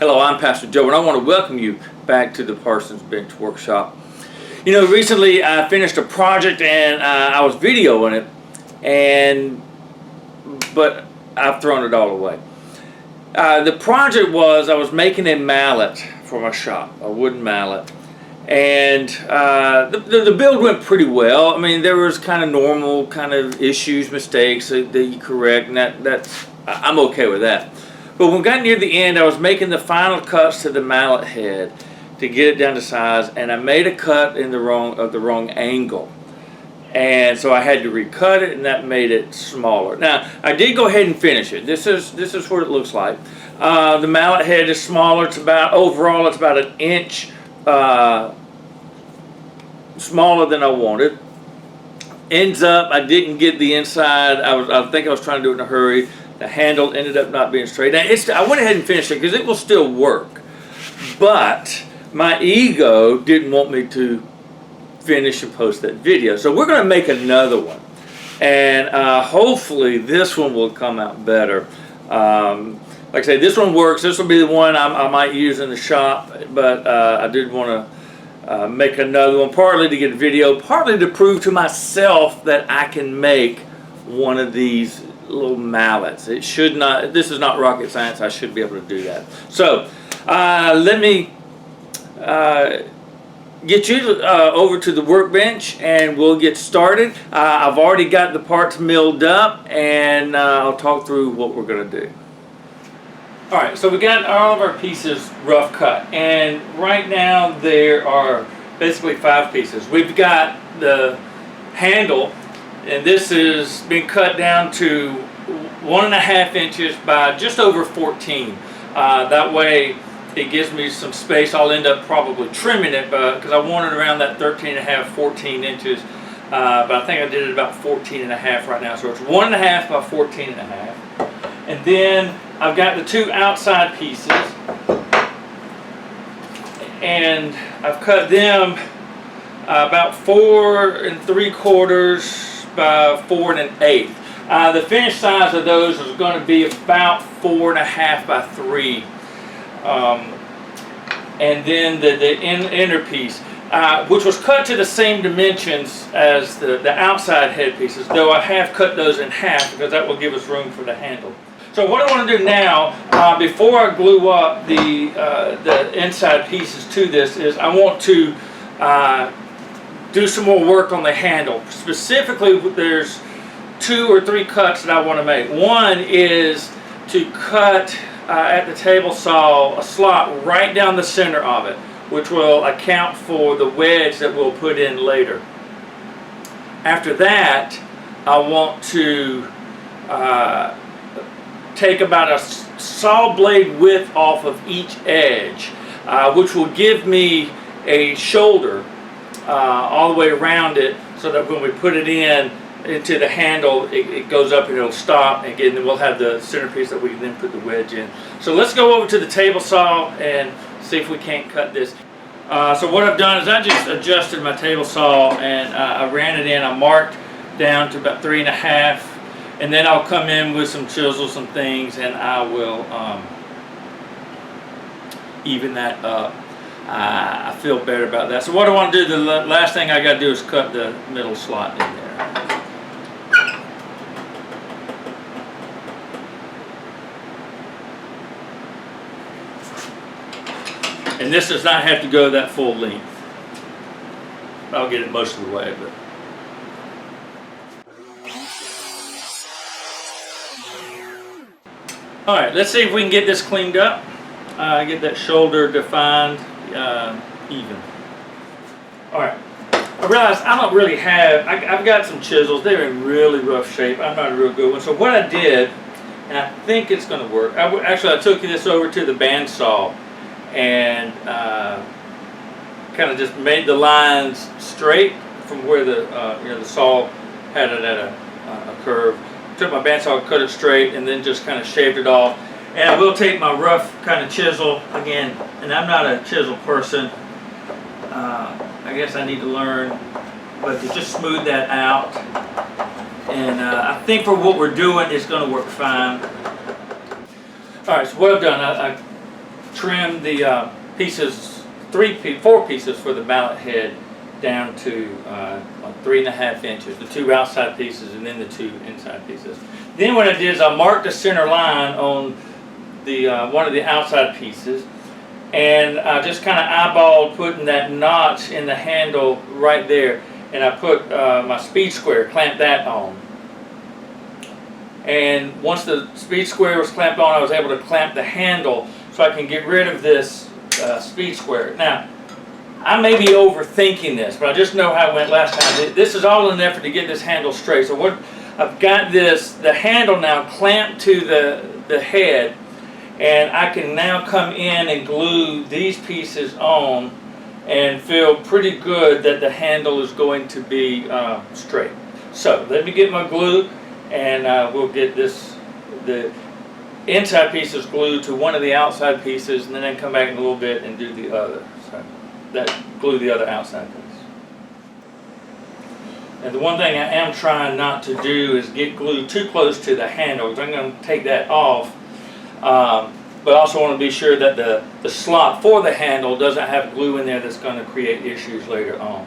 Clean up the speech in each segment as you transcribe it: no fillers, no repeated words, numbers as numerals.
Hello, I'm Pastor Joe, and I want to welcome you back to the Parson's Bench Workshop. You know, recently I finished a project and I was videoing it, but I've thrown it all away. The project was I was making a mallet for my shop, a wooden mallet, and the build went pretty well. I mean, there was kind of normal kind of issues, mistakes that you correct, and I'm okay with that. But when we got near the end, I was making the final cuts to the mallet head to get it down to size, and I made a cut in the wrong angle, and so I had to recut it, and that made it smaller. Now I did go ahead and finish it. This is what it looks like. The mallet head is smaller. Overall it's about an inch smaller than I wanted. Ends up, I didn't get the inside. I think I was trying to do it in a hurry. The handle ended up not being straight. Now, I went ahead and finished it because it will still work. But my ego didn't want me to finish and post that video. So we're going to make another one. And hopefully this one will come out better. Like I say, this one works. This will be the one I might use in the shop. But I did want to make another one, partly to get a video, partly to prove to myself that I can make one of these little mallets. This is not rocket science. I should be able to do that. So let me get you over to the workbench and we'll get started. I've already got the parts milled up, and I'll talk through what we're going to do. Alright, so we got all of our pieces rough cut, and right now there are basically 5 pieces. We've got the handle, and this has been cut down to 1.5 inches by just over 14. That way it gives me some space. I'll end up probably trimming it because I want it around that 13.5, 14 inches. But I think I did it about 14.5 right now. So it's 1.5 by 14.5. And then I've got the 2 outside pieces, and I've cut them about 4 3/4 by 4 1/8. The finished size of those is going to be about 4.5 by 3. And then the inner piece, which was cut to the same dimensions as the outside head pieces, though I have cut those in half because that will give us room for the handle. So what I want to do now, before I glue up the inside pieces to this, is I want to do some more work on the handle. Specifically, there's 2 or 3 cuts that I want to make. One is to cut at the table saw a slot right down the center of it, which will account for the wedge that we'll put in later. After that, I want to take about a saw blade width off of each edge, which will give me a shoulder all the way around it, so that when we put it into the handle, it goes up and it'll stop, and again, then we'll have the centerpiece that we can then put the wedge in. So let's go over to the table saw and see if we can't cut this. So what I've done is I just adjusted my table saw, and I ran it in. I marked down to about 3.5, and then I'll come in with some chisels and things, and I will even that up. I feel better about that. So what I want to do, the last thing I got to do is cut the middle slot in there. And this does not have to go that full length. I'll get it most of the way, but. Alright, let's see if we can get this cleaned up. Get that shoulder defined even. Alright, I realized I don't really have, I've got some chisels. They're in really rough shape. I'm not a real good one. So what I did, and I think it's going to work. Actually, I took this over to the bandsaw and kind of just made the lines straight from where the saw had it at a curve. Took my bandsaw, cut it straight, and then just kind of shaved it off. And I will take my rough kind of chisel again, and I'm not a chisel person. I guess I need to learn, but to just smooth that out. And I think for what we're doing, it's going to work fine. All right, so what I've done, I trimmed the pieces, four pieces for the mallet head down to like 3.5 inches, the two outside pieces and then the two inside pieces. Then what I did is I marked the center line on the one of the outside pieces, and I just kind of eyeballed putting that notch in the handle right there, and I put my speed square, clamped that on. And once the speed square was clamped on, I was able to clamp the handle so I can get rid of this speed square. Now, I may be overthinking this, but I just know how it went last time. This is all in an effort to get this handle straight. So what I've got the handle now clamped to the head, and I can now come in and glue these pieces on and feel pretty good that the handle is going to be straight. So let me get my glue, and we'll get the inside pieces glued to one of the outside pieces, and then I come back in a little bit and do the other. So glue the other outside piece. And the one thing I am trying not to do is get glue too close to the handle, because I'm going to take that off. But I also want to be sure that the slot for the handle doesn't have glue in there that's going to create issues later on.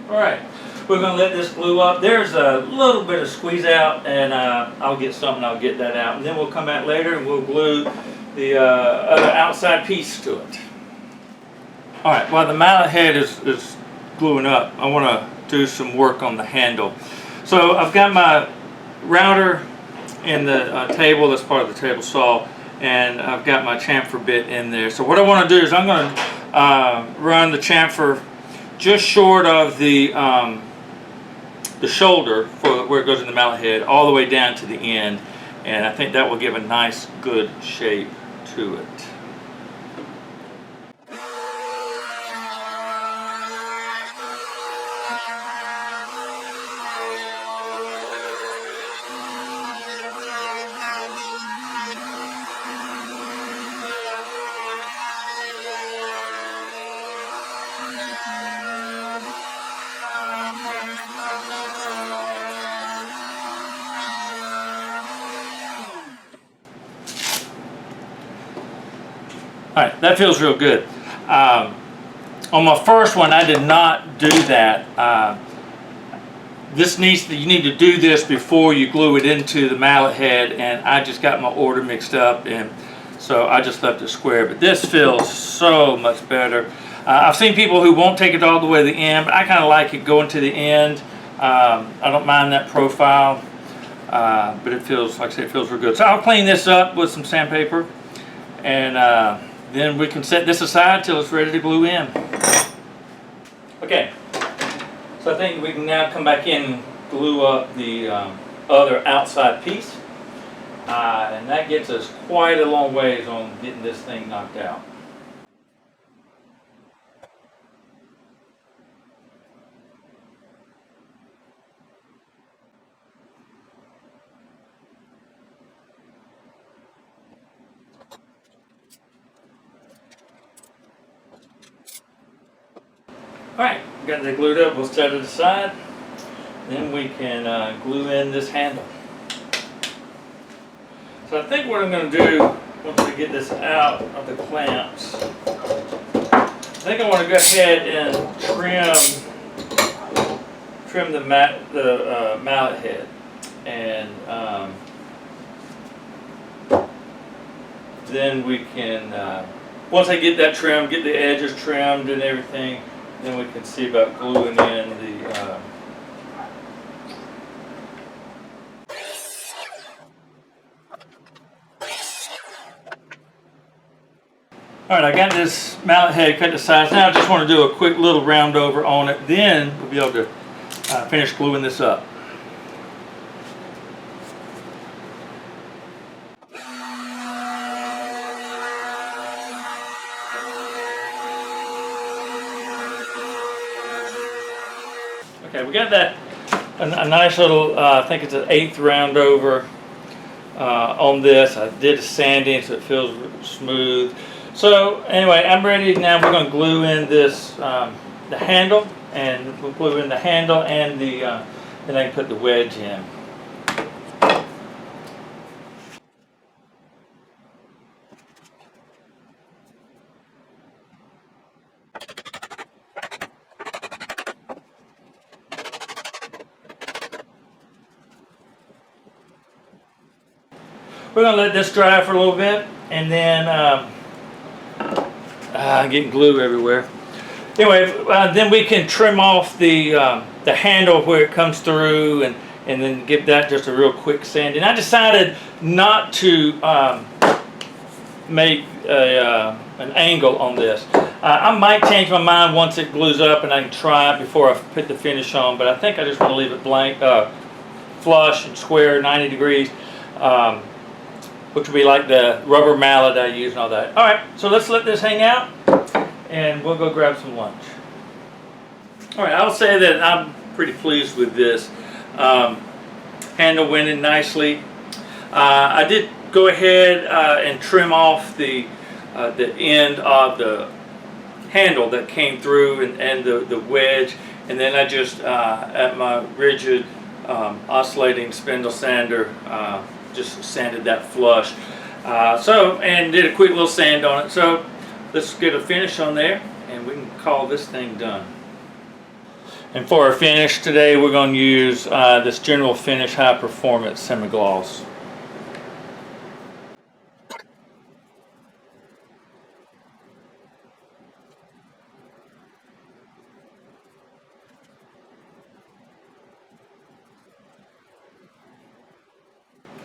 Alright, we're going to let this glue up. There's a little bit of squeeze out, and I'll get that out. And then we'll come back later and we'll glue the other outside piece to it. Alright, while the mallet head is gluing up, I want to do some work on the handle. So I've got my router in the table, that's part of the table saw, and I've got my chamfer bit in there. So what I want to do is I'm going to run the chamfer just short of the shoulder for where it goes in the mallet head, all the way down to the end, and I think that will give a nice good shape to it. Alright, that feels real good. On my first one, I did not do that. You need to do this before you glue it into the mallet head, and I just got my order mixed up, and so I just left it square. But this feels so much better. I've seen people who won't take it all the way to the end, but I kind of like it going to the end. I don't mind that profile, but it feels, like I say, it feels real good. So I'll clean this up with some sandpaper, and then we can set this aside till it's ready to glue in. Okay, so I think we can now come back in and glue up the other outside piece. And that gets us quite a long ways on getting this thing knocked out. Alright, got that glued up, we'll set it aside. Then we can glue in this handle. So I think what I'm going to do, once we get this out of the clamps, I think I want to go ahead and trim the mallet head. And then we can, once I get that trimmed, get the edges trimmed and everything, then we can see about gluing in the All right, I got this mallet head cut to size. Now I just want to do a quick little round over on it. Then we'll be able to finish gluing this up. Okay, we got that a nice little, I think it's an 1/8 round over on this. I did a sanding so it feels smooth. So anyway, I'm ready now. We're going to glue in this, the handle, and we'll glue in the handle and then I can put the wedge in. We're going to let this dry for a little bit, and then getting glue everywhere. Anyway, then we can trim off the handle where it comes through, and then give that just a real quick sand. And I decided not to make an angle on this. I might change my mind once it glues up and I can try it before I put the finish on, but I think I just want to leave it blank, flush and square, 90 degrees. Which will be like the rubber mallet I use and all that. All right, so let's let this hang out, and we'll go grab some lunch. All right, I'll say that I'm pretty pleased with this. Handle went in nicely. I did go ahead and trim off the end of the handle that came through and the wedge, and then I just at my rigid oscillating spindle sander just sanded that flush. And did a quick little sand on it. So let's get a finish on there and we can call this thing done. And for our finish today, we're going to use this General Finish High Performance Semi-Gloss.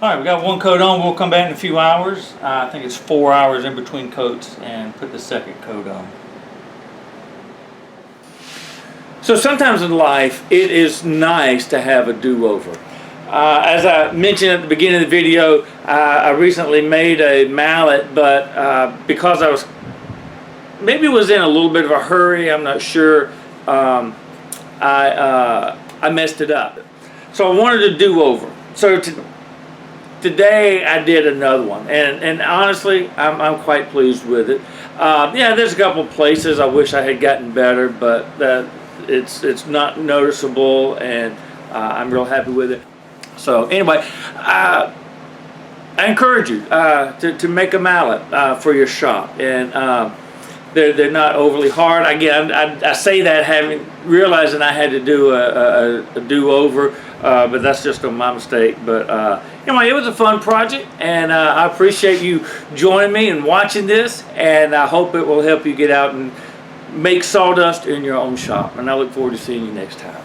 All right, we got one coat on. We'll come back in a few hours. I think it's 4 hours in between coats, and put the second coat on. So sometimes in life, it is nice to have a do-over. As I mentioned at the beginning of the video, I recently made a mallet, but because I was maybe was in a little bit of a hurry, I'm not sure, I messed it up. So I wanted a do-over. So today I did another one, and honestly, I'm quite pleased with it. Yeah, there's a couple places I wish I had gotten better, but it's not noticeable, and I'm real happy with it. So anyway, I encourage you to make a mallet for your shop, and they're not overly hard. Again, I say that realizing I had to do a do-over, but that's just my mistake. But anyway, it was a fun project, and I appreciate you joining me and watching this, and I hope it will help you get out and make sawdust in your own shop. And I look forward to seeing you next time.